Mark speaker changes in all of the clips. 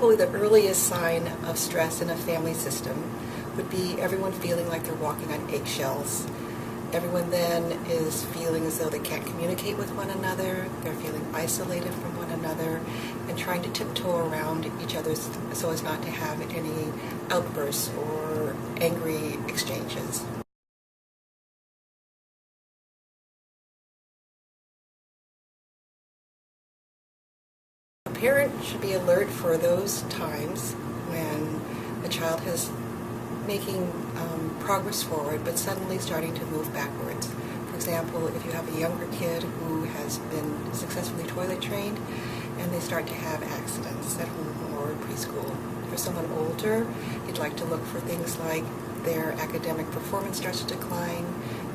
Speaker 1: Probably the earliest sign of stress in a family system would be everyone feeling like they're walking on eggshells. Everyone then is feeling as though they can't communicate with one another, they're feeling isolated from one another, and trying to tiptoe around each other so as not to have any outbursts or angry exchanges. A parent should be alert for those times when a child is making progress forward but suddenly starting to move backwards. For example, if you have a younger kid who has been successfully toilet trained and they start to have accidents at home or preschool. For someone older, you'd like to look for things like their academic performance starts to decline,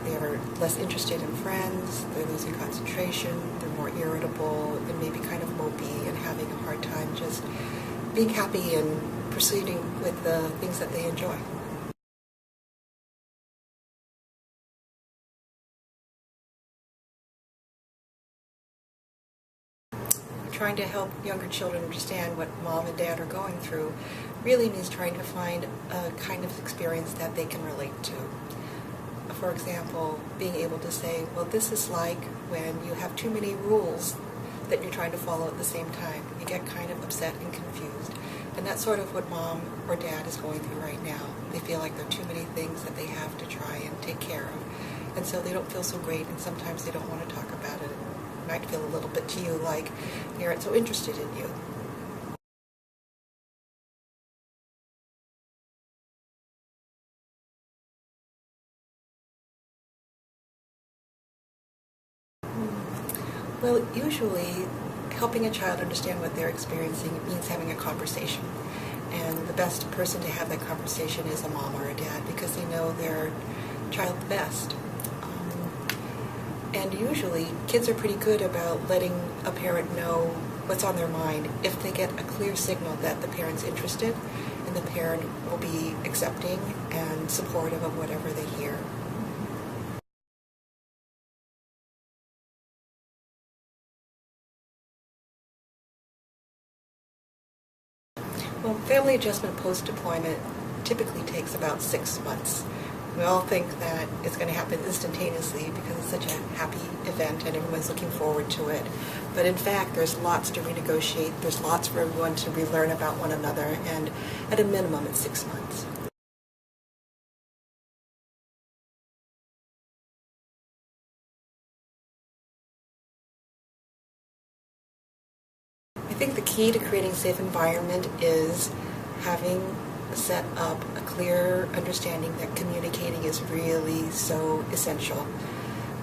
Speaker 1: they're less interested in friends, they're losing concentration, they're more irritable, and maybe kind of mopey and having a hard time just being happy and proceeding with the things that they enjoy. Trying to help younger children understand what mom and dad are going through really means trying to find a kind of experience that they can relate to. For example, being able to say, well, this is like when you have too many rules that you're trying to follow at the same time. You get kind of upset and confused. And that's sort of what mom or dad is going through right now. They feel like there are too many things that they have to try and take care of. And so they don't feel so great, and sometimes they don't want to talk about it. It might feel a little bit to you like they aren't so interested in you. Well, usually helping a child understand what they're experiencing means having a conversation. And the best person to have that conversation is a mom or a dad because they know their child the best. And usually kids are pretty good about letting a parent know what's on their mind if they get a clear signal that the parent's interested and the parent will be accepting and supportive of whatever they hear. Well, family adjustment post-deployment typically takes about 6 months. We all think that it's going to happen instantaneously because it's such a happy event and everyone's looking forward to it. But in fact, there's lots to renegotiate, there's lots for everyone to relearn about one another, and at a minimum it's 6 months. I think the key to creating a safe environment is having set up a clear understanding that communicating is really so essential.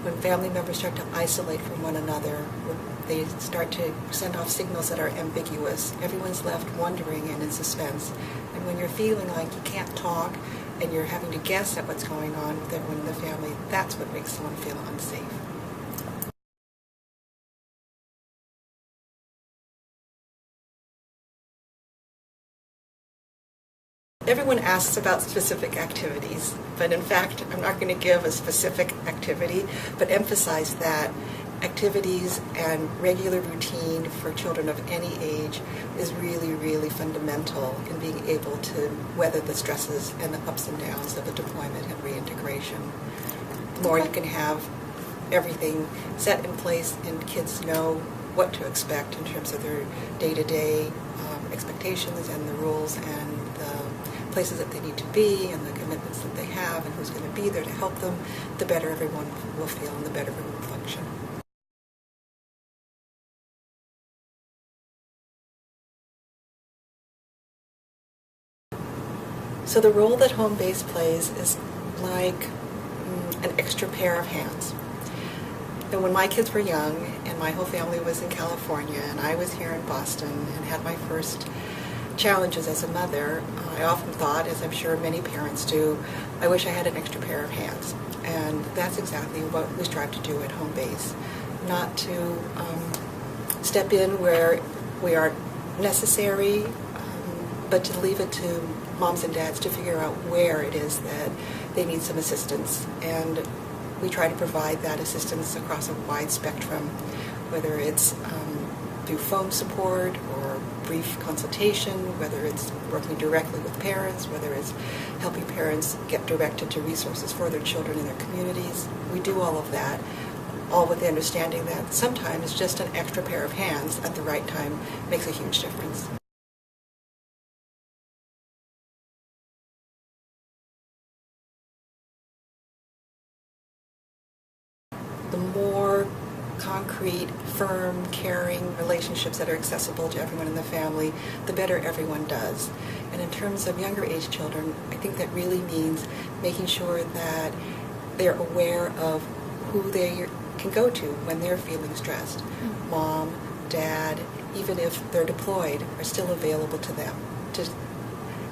Speaker 1: When family members start to isolate from one another, when they start to send off signals that are ambiguous, everyone's left wondering and in suspense. And when you're feeling like you can't talk and you're having to guess at what's going on with everyone in the family, that's what makes someone feel unsafe. Everyone asks about specific activities, but in fact, I'm not going to give a specific activity, but emphasize that activities and regular routine for children of any age is really, really fundamental in being able to weather the stresses and the ups and downs of the deployment and reintegration. The more you can have everything set in place and kids know what to expect in terms of their day-to-day expectations and the rules and the places that they need to be and the commitments that they have and who's going to be there to help them, the better everyone will feel and the better everyone will function. So the role that home base plays is like an extra pair of hands. And when my kids were young and my whole family was in California and I was here in Boston and had my first challenges as a mother, I often thought, as I'm sure many parents do, I wish I had an extra pair of hands. And that's exactly what we strive to do at home base. Not to step in where we aren't necessary, but to leave it to moms and dads to figure out where it is that they need some assistance. And we try to provide that assistance across a wide spectrum, whether it's through phone support or brief consultation, whether it's working directly with parents, whether it's helping parents get directed to resources for their children in their communities. We do all of that, all with the understanding that sometimes just an extra pair of hands at the right time makes a huge difference. The more concrete, firm, caring relationships that are accessible to everyone in the family, the better everyone does. And in terms of younger age children, I think that really means making sure that they're aware of who they can go to when they're feeling stressed. Mom, dad, even if they're deployed, are still available to them to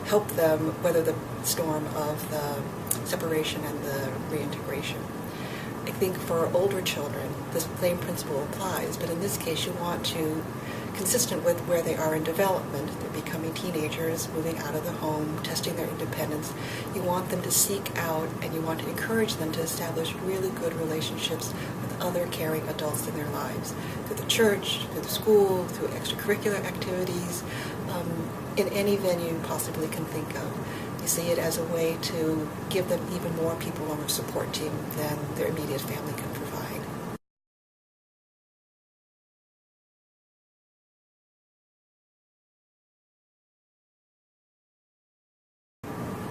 Speaker 1: help them weather the storm of the separation and the reintegration. I think for older children, the same principle applies, but in this case you want to, consistent with where they are in development, they're becoming teenagers, moving out of the home, testing their independence, you want them to seek out and you want to encourage them to establish really good relationships with other caring adults in their lives, through the church, through the school, through extracurricular activities, in any venue you possibly can think of. You see it as a way to give them even more people on their support team than their immediate family can provide.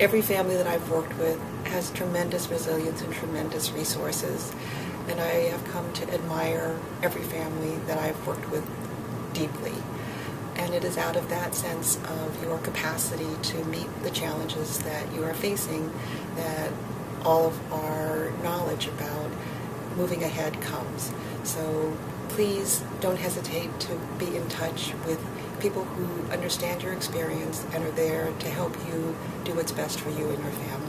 Speaker 1: Every family that I've worked with has tremendous resilience and tremendous resources, and I have come to admire every family that I've worked with deeply. And it is out of that sense of your capacity to meet the challenges that you are facing that all of our knowledge about moving ahead comes. So please don't hesitate to be in touch with people who understand your experience and are there to help you do what's best for you and your family.